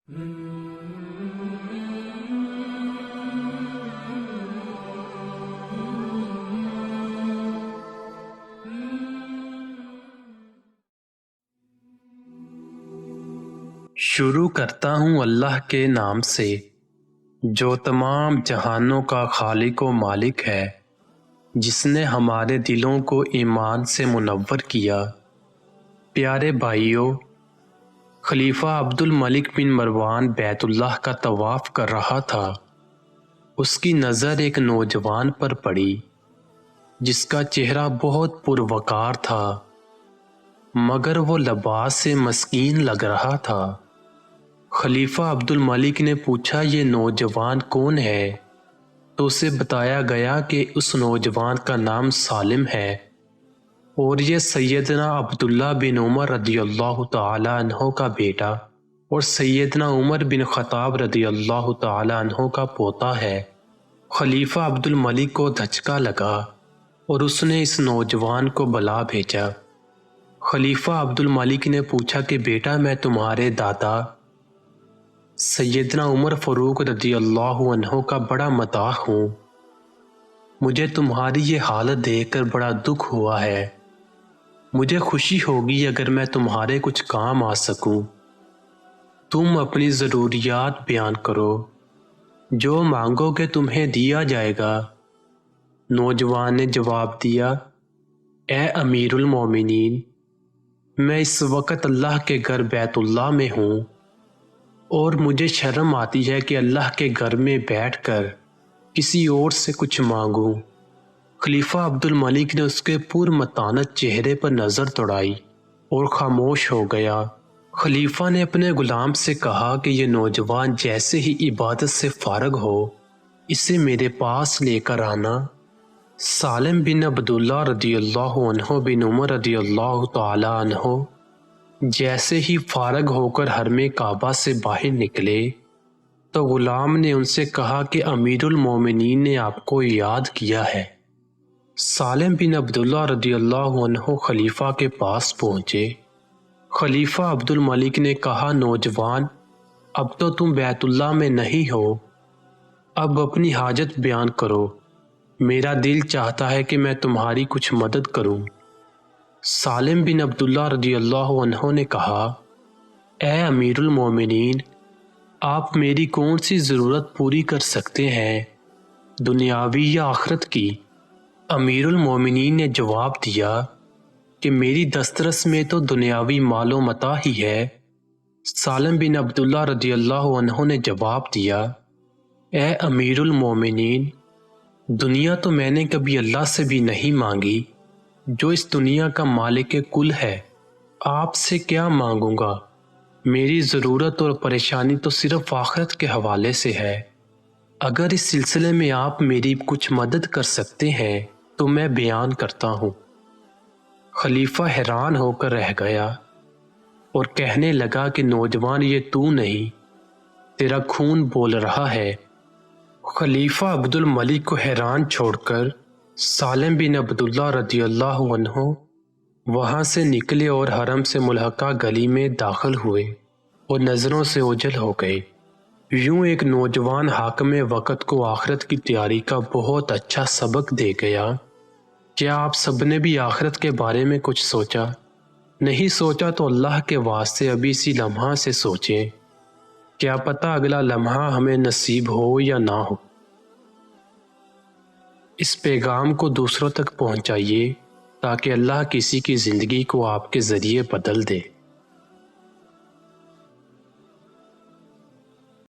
شروع کرتا ہوں اللہ کے نام سے جو تمام جہانوں کا خالق و مالک ہے، جس نے ہمارے دلوں کو ایمان سے منور کیا۔ پیارے بھائیو، خلیفہ عبد الملک بن مروان بیت اللہ کا طواف کر رہا تھا۔ اس کی نظر ایک نوجوان پر پڑی جس کا چہرہ بہت پروقار تھا، مگر وہ لباس سے مسکین لگ رہا تھا۔ خلیفہ عبد الملک نے پوچھا، یہ نوجوان کون ہے؟ تو اسے بتایا گیا کہ اس نوجوان کا نام سالم ہے اور یہ سیدنا عبداللہ بن عمر رضی اللہ تعالی عنہ کا بیٹا اور سیدنا عمر بن خطاب رضی اللہ تعالی عنہ کا پوتا ہے۔ خلیفہ عبد الملک کو دھچکا لگا اور اس نے اس نوجوان کو بلا بھیجا۔ خلیفہ عبد الملک نے پوچھا کہ بیٹا، میں تمہارے دادا سیدنا عمر فاروق رضی اللہ عنہ کا بڑا مداح ہوں۔ مجھے تمہاری یہ حالت دیکھ کر بڑا دکھ ہوا ہے۔ مجھے خوشی ہوگی اگر میں تمہارے کچھ کام آ سکوں۔ تم اپنی ضروریات بیان کرو، جو مانگو گے تمہیں دیا جائے گا۔ نوجوان نے جواب دیا، اے امیر المومنین، میں اس وقت اللہ کے گھر بیت اللہ میں ہوں اور مجھے شرم آتی ہے کہ اللہ کے گھر میں بیٹھ کر کسی اور سے کچھ مانگوں۔ خلیفہ عبد الملک نے اس کے پرمتانت چہرے پر نظر دوڑائی اور خاموش ہو گیا۔ خلیفہ نے اپنے غلام سے کہا کہ یہ نوجوان جیسے ہی عبادت سے فارغ ہو اسے میرے پاس لے کر آنا۔ سالم بن عبداللہ رضی اللہ عنہ بن عمر رضی اللہ تعالی عنہ جیسے ہی فارغ ہو کر حرم کعبہ سے باہر نکلے تو غلام نے ان سے کہا کہ امیر المومنین نے آپ کو یاد کیا ہے۔ سالم بن عبداللہ رضی اللہ عنہ خلیفہ کے پاس پہنچے۔ خلیفہ عبد الملک نے کہا، نوجوان، اب تو تم بیت اللہ میں نہیں ہو، اب اپنی حاجت بیان کرو۔ میرا دل چاہتا ہے کہ میں تمہاری کچھ مدد کروں۔ سالم بن عبداللہ رضی اللہ عنہ نے کہا، اے امیر المومنین، آپ میری کون سی ضرورت پوری کر سکتے ہیں، دنیاوی یا آخرت کی؟ امیر المومنین نے جواب دیا کہ میری دسترس میں تو دنیاوی مال و متاع ہی ہے۔ سالم بن عبداللہ رضی اللہ عنہ نے جواب دیا، اے امیر المومنین، دنیا تو میں نے کبھی اللہ سے بھی نہیں مانگی جو اس دنیا کا مالک کل ہے۔ آپ سے کیا مانگوں گا؟ میری ضرورت اور پریشانی تو صرف آخرت کے حوالے سے ہے۔ اگر اس سلسلے میں آپ میری کچھ مدد کر سکتے ہیں تو میں بیان کرتا ہوں۔ خلیفہ حیران ہو کر رہ گیا اور کہنے لگا کہ نوجوان، یہ تو نہیں، تیرا خون بول رہا ہے۔ خلیفہ عبد الملک کو حیران چھوڑ کر سالم بن عبداللہ رضی اللہ عنہ وہاں سے نکلے اور حرم سے ملحقہ گلی میں داخل ہوئے اور نظروں سے اوجھل ہو گئے۔ یوں ایک نوجوان حاکم وقت کو آخرت کی تیاری کا بہت اچھا سبق دے گیا۔ کیا آپ سب نے بھی آخرت کے بارے میں کچھ سوچا؟ نہیں سوچا تو اللہ کے واسطے ابھی اسی لمحہ سے سوچیں، کیا پتہ اگلا لمحہ ہمیں نصیب ہو یا نہ ہو۔ اس پیغام کو دوسروں تک پہنچائیے تاکہ اللہ کسی کی زندگی کو آپ کے ذریعے بدل دے۔